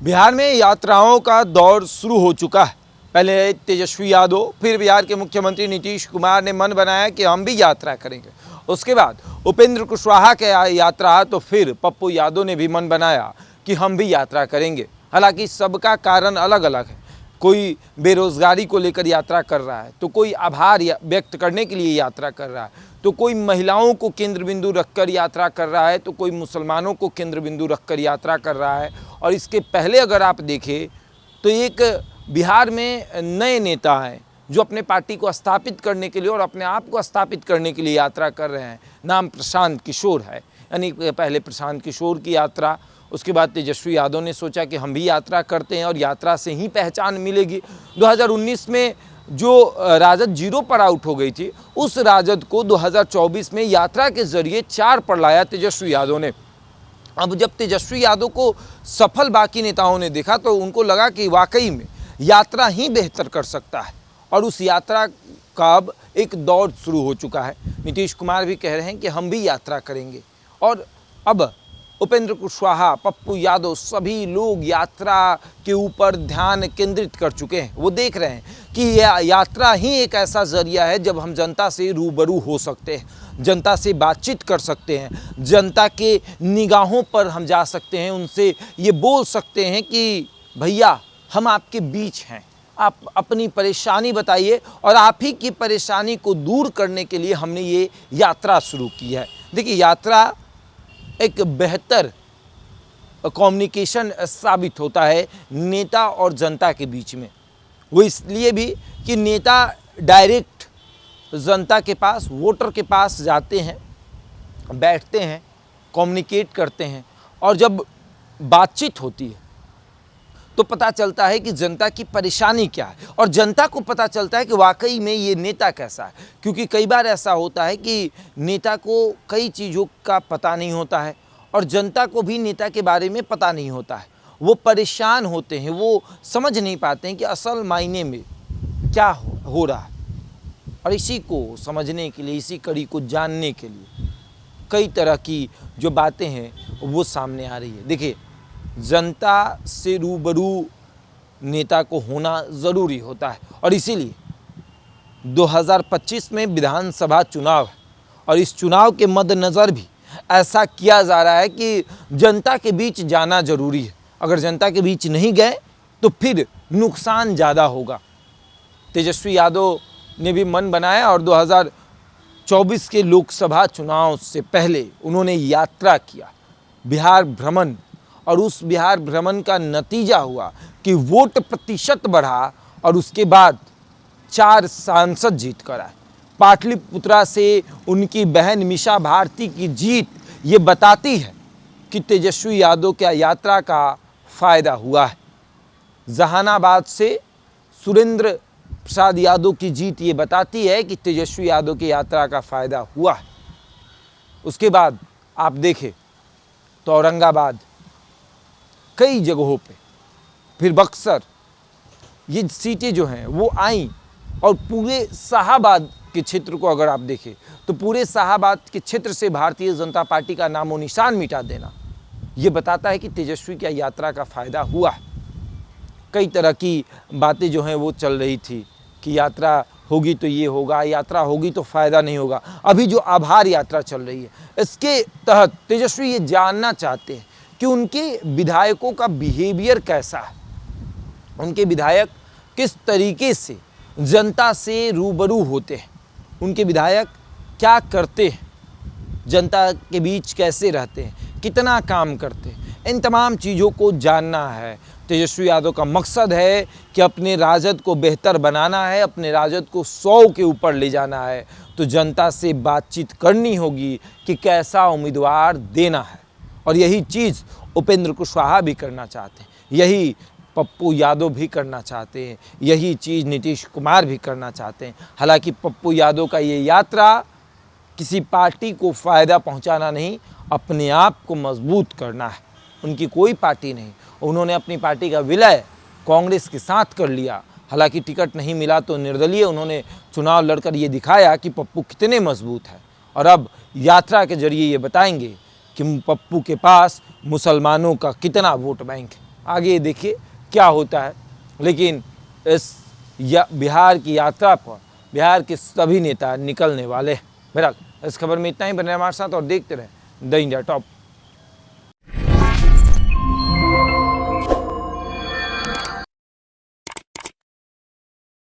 बिहार में यात्राओं का दौर शुरू हो चुका है। पहले तेजस्वी यादव, फिर बिहार के मुख्यमंत्री नीतीश कुमार ने मन बनाया कि हम भी यात्रा करेंगे। उसके बाद उपेंद्र कुशवाहा के यात्रा, तो फिर पप्पू यादव ने भी मन बनाया कि हम भी यात्रा करेंगे। हालांकि सबका कारण अलग अलग है। कोई बेरोजगारी को लेकर यात्रा कर रहा है, तो कोई आभार व्यक्त करने के लिए यात्रा कर रहा है, तो कोई महिलाओं को केंद्र बिंदु रखकर यात्रा कर रहा है, तो कोई मुसलमानों को केंद्र बिंदु रखकर यात्रा कर रहा है। और इसके पहले अगर आप देखें तो एक बिहार में नए नेता हैं जो अपने पार्टी को स्थापित करने के लिए और अपने आप को स्थापित करने के लिए यात्रा कर रहे हैं। नाम प्रशांत किशोर है। यानी पहले प्रशांत किशोर की यात्रा, उसके बाद तेजस्वी यादव ने सोचा कि हम भी यात्रा करते हैं और यात्रा से ही पहचान मिलेगी। 2019 में जो राजद 0 पर आउट हो गई थी, उस राजद को 2024 में यात्रा के जरिए 4 पर लाया तेजस्वी यादव ने। अब जब तेजस्वी यादव को सफल बाकी नेताओं ने देखा तो उनको लगा कि वाकई में यात्रा ही बेहतर कर सकता है, और उस यात्रा का अब एक दौर शुरू हो चुका है। नीतीश कुमार भी कह रहे हैं कि हम भी यात्रा करेंगे, और अब उपेंद्र कुशवाहा, पप्पू यादव, सभी लोग यात्रा के ऊपर ध्यान केंद्रित कर चुके हैं। वो देख रहे हैं कि यात्रा ही एक ऐसा जरिया है जब हम जनता से रूबरू हो सकते हैं, जनता से बातचीत कर सकते हैं, जनता के निगाहों पर हम जा सकते हैं, उनसे ये बोल सकते हैं कि भैया हम आपके बीच हैं, आप अपनी परेशानी बताइए, और आप ही की परेशानी को दूर करने के लिए हमने ये यात्रा शुरू की है। देखिए, यात्रा एक बेहतर कम्युनिकेशन साबित होता है नेता और जनता के बीच में। वो इसलिए भी कि नेता डायरेक्ट जनता के पास, वोटर के पास जाते हैं, बैठते हैं, कम्युनिकेट करते हैं, और जब बातचीत होती है तो पता चलता है कि जनता की परेशानी क्या है, और जनता को पता चलता है कि वाकई में ये नेता कैसा है। क्योंकि कई बार ऐसा होता है कि नेता को कई चीज़ों का पता नहीं होता है, और जनता को भी नेता के बारे में पता नहीं होता है। वो परेशान होते हैं, वो समझ नहीं पाते हैं कि असल मायने में क्या हो रहा है। और इसी को समझने के लिए, इसी कड़ी को जानने के लिए कई तरह की जो बातें हैं वो सामने आ रही है। देखिए, जनता से रूबरू नेता को होना ज़रूरी होता है, और इसीलिए 2025 में विधानसभा चुनाव है, और इस चुनाव के मद्देनज़र भी ऐसा किया जा रहा है कि जनता के बीच जाना ज़रूरी है। अगर जनता के बीच नहीं गए तो फिर नुकसान ज़्यादा होगा। तेजस्वी यादव ने भी मन बनाया, और 2024 के लोकसभा चुनाव से पहले उन्होंने यात्रा किया, बिहार भ्रमण, और उस बिहार भ्रमण का नतीजा हुआ कि वोट प्रतिशत बढ़ा, और उसके बाद 4 सांसद जीत कर आए। पाटलिपुत्रा से उनकी बहन मीसा भारती की जीत ये बताती है कि तेजस्वी यादव की यात्रा का फ़ायदा हुआ है। जहानाबाद से सुरेंद्र प्रसाद यादव की जीत ये बताती है कि तेजस्वी यादव की यात्रा का फ़ायदा हुआ है। उसके बाद आप देखें तो औरंगाबाद, कई जगहों पे, फिर बक्सर, ये सीटें जो हैं वो आईं, और पूरे शाहाबाद के क्षेत्र को अगर आप देखें तो पूरे शाहाबाद के क्षेत्र से भारतीय जनता पार्टी का नामो निशान मिटा देना ये बताता है कि तेजस्वी की यात्रा का फ़ायदा हुआ है। कई तरह की बातें जो हैं वो चल रही थी कि यात्रा होगी तो ये होगा, यात्रा होगी तो फ़ायदा नहीं होगा। अभी जो आभार यात्रा चल रही है, इसके तहत तेजस्वी ये जानना चाहते हैं कि उनके विधायकों का बिहेवियर कैसा है, उनके विधायक किस तरीके से जनता से रूबरू होते हैं, उनके विधायक क्या करते हैं, जनता के बीच कैसे रहते हैं, कितना काम करते हैं, इन तमाम चीज़ों को जानना है। तेजस्वी यादव का मकसद है कि अपने राजद को बेहतर बनाना है, अपने राजद को 100 के ऊपर ले जाना है, तो जनता से बातचीत करनी होगी कि कैसा उम्मीदवार देना है। और यही चीज़ उपेंद्र कुशवाहा भी करना चाहते हैं, यही पप्पू यादव भी करना चाहते हैं, यही चीज़ नीतीश कुमार भी करना चाहते हैं। हालांकि पप्पू यादव का ये यात्रा किसी पार्टी को फ़ायदा पहुंचाना नहीं, अपने आप को मजबूत करना है। उनकी कोई पार्टी नहीं, उन्होंने अपनी पार्टी का विलय कांग्रेस के साथ कर लिया। हालांकि टिकट नहीं मिला तो निर्दलीय उन्होंने चुनाव लड़कर ये दिखाया कि पप्पू कितने मजबूत हैं, और अब यात्रा के जरिए ये बताएंगे कि पप्पू के पास मुसलमानों का कितना वोट बैंक है। आगे देखिए क्या होता है। लेकिन इस बिहार की यात्रा पर बिहार के सभी नेता निकलने वाले हैं। बहरहाल इस खबर में इतना ही। बने हमारे साथ और देखते रहें द इंडिया टॉप।